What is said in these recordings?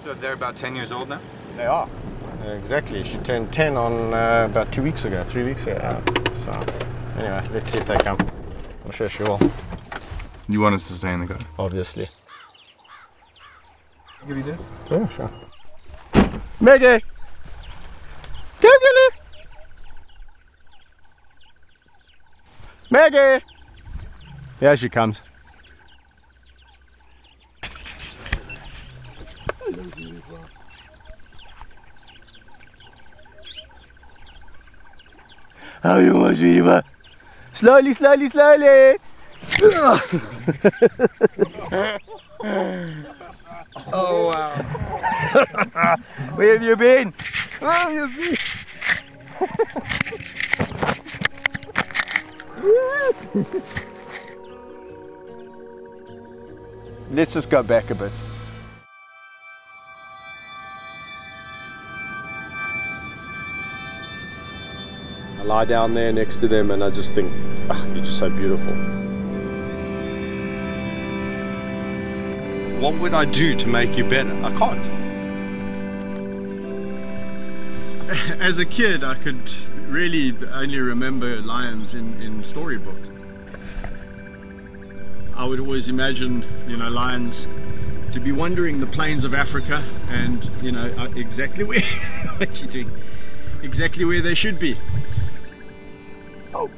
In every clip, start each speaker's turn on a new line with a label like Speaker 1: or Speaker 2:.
Speaker 1: So they're about 10 years old now?
Speaker 2: They are. Exactly. She turned 10 on about 2 weeks ago, 3 weeks ago. So anyway, let's see if they come. I'm sure she will.
Speaker 1: You want us to stay in the car?
Speaker 2: Obviously.
Speaker 1: Give you this?
Speaker 2: Yeah, sure. Maggie! Come here! Maggie! Here she comes. How you want, sweetie pie? Slowly, slowly, slowly!
Speaker 1: Oh wow!
Speaker 2: Where have you been? Where have you been? Let's just go back a bit. I lie down there next to them and I just think, you're just so beautiful. What would I do to make you better? I can't. As a kid, I could really only remember lions in storybooks. I would always imagine, lions to be wandering the plains of Africa and, exactly where, what you doing? Exactly where they should be. Oh.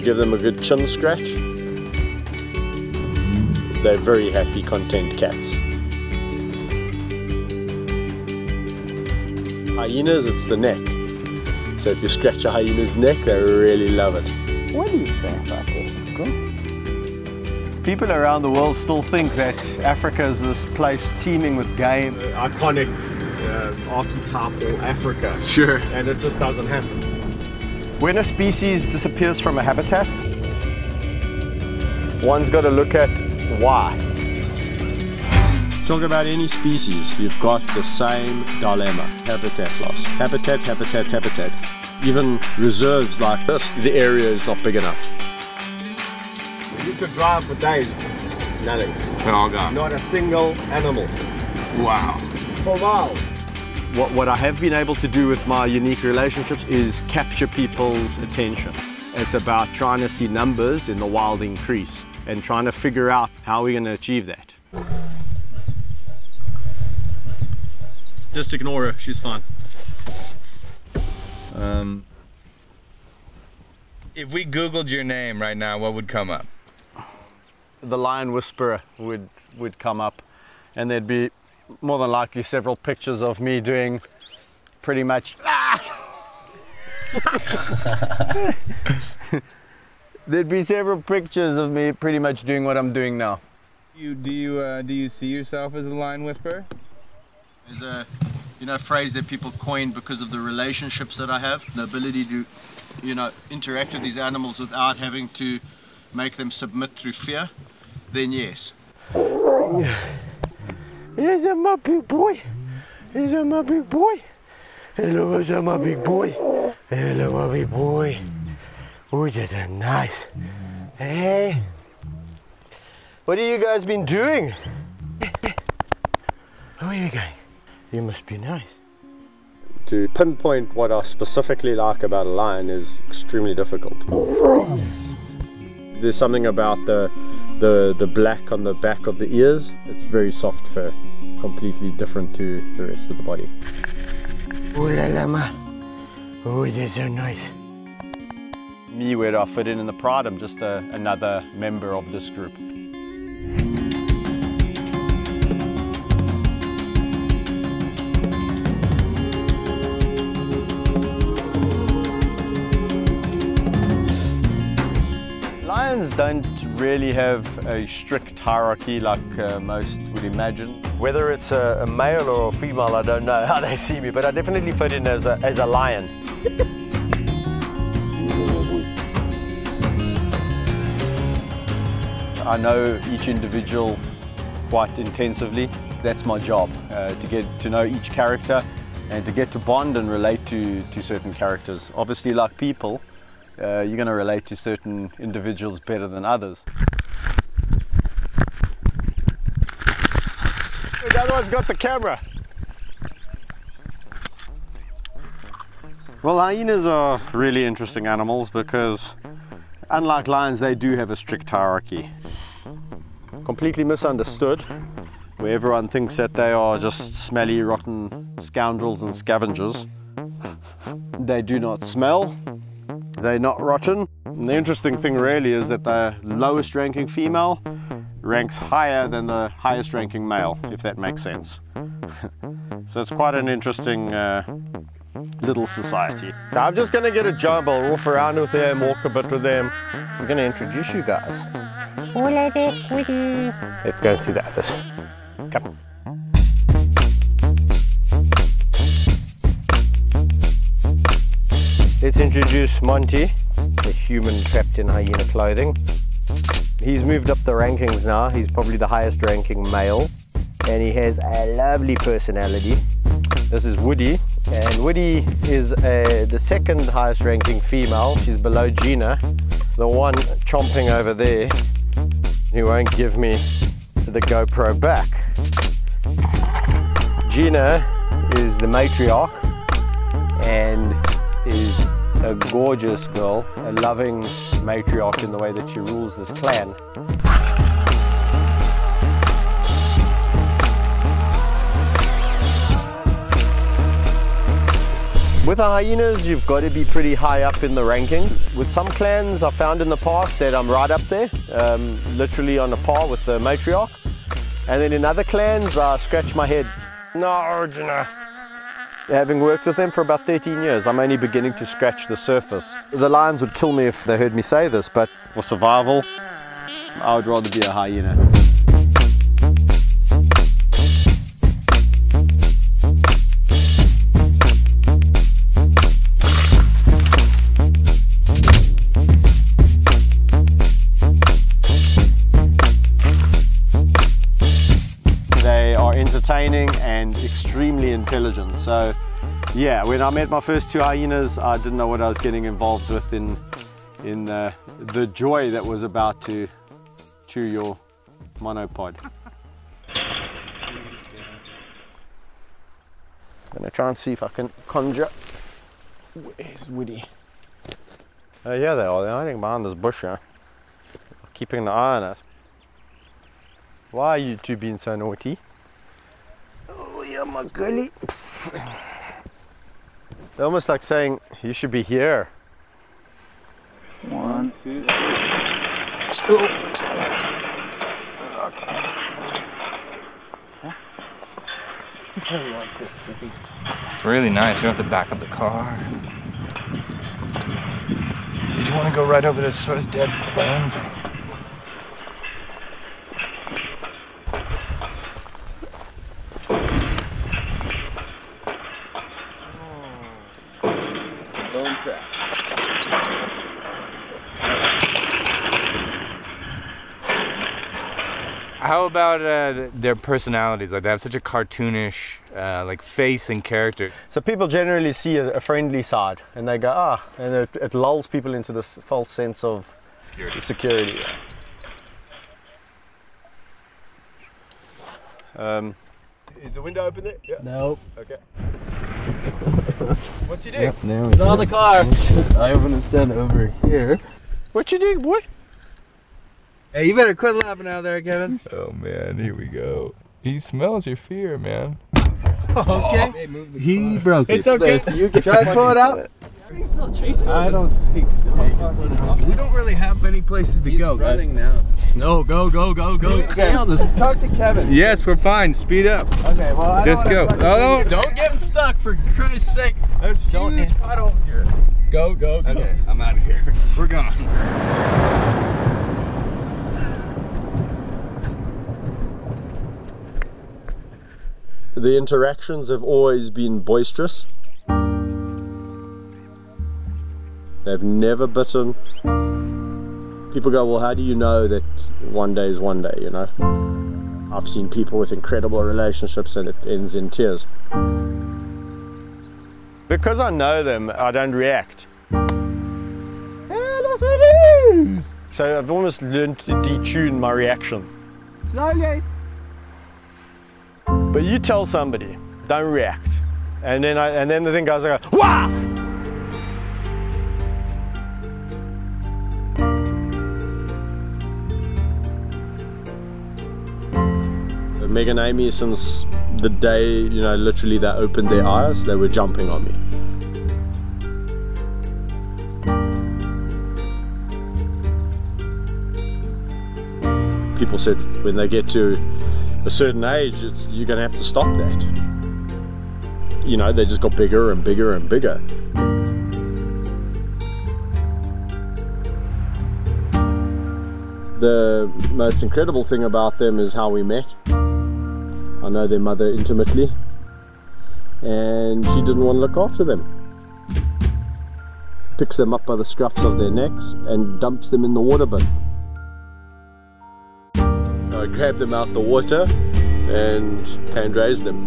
Speaker 2: Give them a good chin scratch. They're very happy, content cats. Hyenas, it's the neck. So if you scratch a hyena's neck, they really love it. What do you say about that? People around the world still think that Africa is this place teeming with game. Iconic archetypal Africa. Sure. And it just doesn't happen. When a species disappears from a habitat, one's got to look at why. Talk about any species, you've got the same dilemma. Habitat loss. Habitat, habitat, habitat. Even reserves like this, the area is not big enough. You could drive for days, nothing.
Speaker 1: They're all gone.
Speaker 2: Not a single animal.
Speaker 1: Wow.
Speaker 2: For miles. What I have been able to do with my unique relationships is capture people's attention. It's about trying to see numbers in the wild increase and trying to figure out how we're going to achieve that. Just ignore her, she's fine.
Speaker 1: If we Googled your name right now, what would come up?
Speaker 2: The Lion Whisperer would come up, and there'd be more than likely several pictures of me doing pretty much there'd be several pictures of me pretty much doing what I'm doing now.
Speaker 1: Do you see yourself as a lion whisperer?
Speaker 2: There's a phrase that people coined because of the relationships that I have, the ability to interact with these animals without having to make them submit through fear. Then yes. Here's my big boy. Here's my big boy. Hello, what's up, my big boy? Hello, my big boy. Oh, that's nice. Hey. What have you guys been doing? Where are you going? You must be nice. To pinpoint what I specifically like about a lion is extremely difficult. There's something about the black on the back of the ears. It's very soft fur, completely different to the rest of the body. Oh la la ma. Oh, they're so nice. Me, where I fit in the pride, I'm just another member of this group. Lions don't really have a strict hierarchy like most would imagine. Whether it's a male or a female, I don't know how they see me, but I definitely fit in as a lion. I know each individual quite intensively. That's my job, to get to know each character and to get to bond and relate to certain characters. Obviously, like people, you're going to relate to certain individuals better than others. The other one's got the camera. Well, hyenas are really interesting animals because, unlike lions, they do have a strict hierarchy. Completely misunderstood, where everyone thinks that they are just smelly, rotten scoundrels and scavengers. They do not smell. They're not rotten. And the interesting thing really is that the lowest ranking female ranks higher than the highest ranking male, if that makes sense. So it's quite an interesting little society. So I'm just going to get a job. I'll walk around with them, walk a bit with them. I'm going to introduce you guys. Hola there, Woody. Let's go and see the others. Come. Let's introduce Monty, the human trapped in hyena clothing. He's moved up the rankings now. He's probably the highest ranking male, and he has a lovely personality. This is Woody, and Woody is the second highest ranking female. She's below Gina, the one chomping over there who won't give me the GoPro back. Gina is the matriarch and is a gorgeous girl, a loving matriarch in the way that she rules this clan. With the hyenas, you've got to be pretty high up in the ranking. With some clans, I've found in the past that I'm right up there, literally on a par with the matriarch. And then in other clans, I scratch my head. No, Gina. Having worked with them for about 13 years, I'm only beginning to scratch the surface. The lions would kill me if they heard me say this, but for survival, I would rather be a hyena. They are entertaining and extremely intelligent. So yeah, when I met my first two hyenas, I didn't know what I was getting involved with in the joy that was about to chew your monopod. I'm gonna try and see if I can conjure. Where's Woody? Oh yeah, they are. They're hiding behind this bush, yeah. Keeping an eye on us. Why are you two being so naughty? Oh yeah, my girlie. They're almost like saying, you should be here.
Speaker 1: 1, 2, 3. It's really nice. You don't have to back up the car. Did you want to go right over this sort of dead plane? How about their personalities? Like they have such a cartoonish like face and character.
Speaker 2: So people generally see a friendly side and they go, ah, and it lulls people into this false sense of security. Is the window open there? Yeah.
Speaker 3: Nope.
Speaker 2: Okay. What's he doing?
Speaker 3: Yep, there we go. It's on the car. I'm gonna stand over here.
Speaker 2: What you doing, boy?
Speaker 3: Hey, you better quit laughing out there, Kevin.
Speaker 1: Oh man, here we go. He smells your fear, man.
Speaker 3: Okay.
Speaker 2: He broke it.
Speaker 3: It's okay.
Speaker 2: You can try to pull it out.
Speaker 3: Are you still chasing us?
Speaker 2: I don't think so. We don't really have many places to go.
Speaker 3: Running now.
Speaker 2: No, go.
Speaker 3: Okay. Talk to Kevin.
Speaker 1: Yes, we're fine. Speed up.
Speaker 3: Okay, well, I
Speaker 1: Just go. Oh,
Speaker 2: Don't get stuck, for Christ's sake. There's huge potholes here. Go.
Speaker 1: okay, I'm out of here.
Speaker 2: We're gone. The interactions have always been boisterous. They've never bitten. People go, well, how do you know that one day is one day, you know? I've seen people with incredible relationships and it ends in tears. Because I know them, I don't react. So I've almost learned to detune my reactions. But you tell somebody, don't react. And then the thing goes, I go, wah! Meg and Amy, since the day, you know, literally they opened their eyes, they were jumping on me. People said when they get to a certain age, you're going to have to stop that. You know, they just got bigger and bigger and bigger. The most incredible thing about them is how we met. I know their mother intimately, and she didn't want to look after them. Picks them up by the scruffs of their necks and dumps them in the water bin. I grabbed them out the water and hand raised them.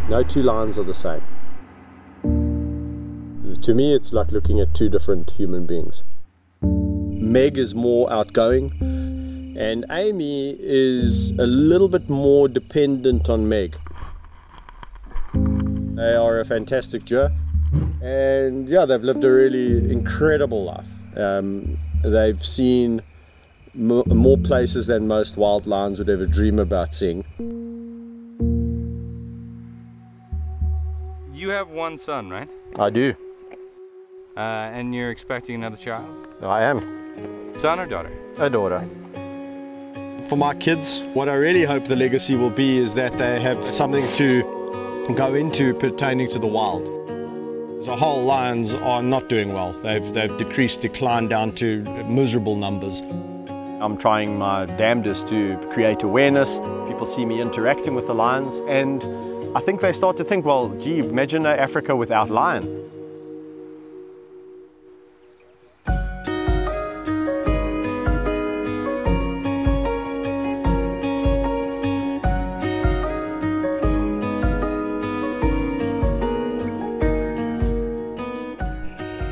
Speaker 2: No two lions are the same. To me, it's like looking at two different human beings. Meg is more outgoing, and Amy is a little bit more dependent on Meg. They are a fantastic duo, and yeah, they've lived a really incredible life. They've seen more places than most wild lions would ever dream about seeing.
Speaker 1: You have one son, right?
Speaker 2: I do.
Speaker 1: And you're expecting another child?
Speaker 2: I am.
Speaker 1: Son or daughter?
Speaker 2: A daughter. For my kids, what I really hope the legacy will be is that they have something to go into pertaining to the wild. As a whole, lions are not doing well. They've declined down to miserable numbers. I'm trying my damnedest to create awareness. People see me interacting with the lions, and I think they start to think, well, gee, imagine Africa without lion.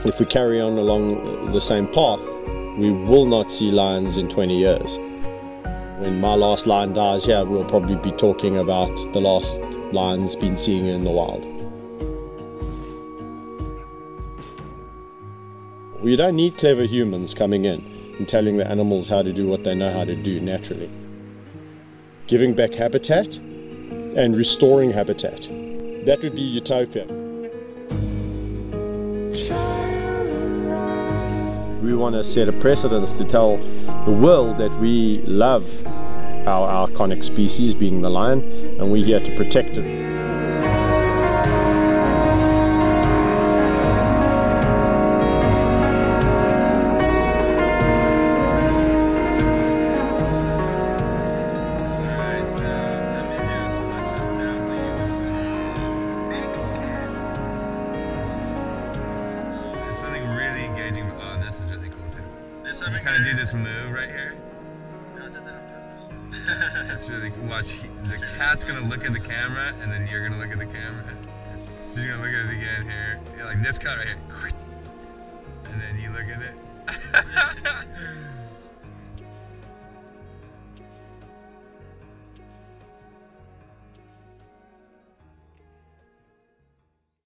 Speaker 2: If we carry on along the same path, we will not see lions in 20 years. When my last lion dies here, we'll probably be talking about the last lions been seen in the wild. We don't need clever humans coming in and telling the animals how to do what they know how to do naturally. Giving back habitat and restoring habitat. That would be utopia. We want to set a precedence to tell the world that we love our iconic species, being the lion, and we're here to protect it.
Speaker 1: You kind of do this move right here. It's really cool. Watch, the cat's gonna look at the camera, and then you're gonna look at the camera. She's gonna look at it again here. Yeah, like this cut right here. And then you look at it.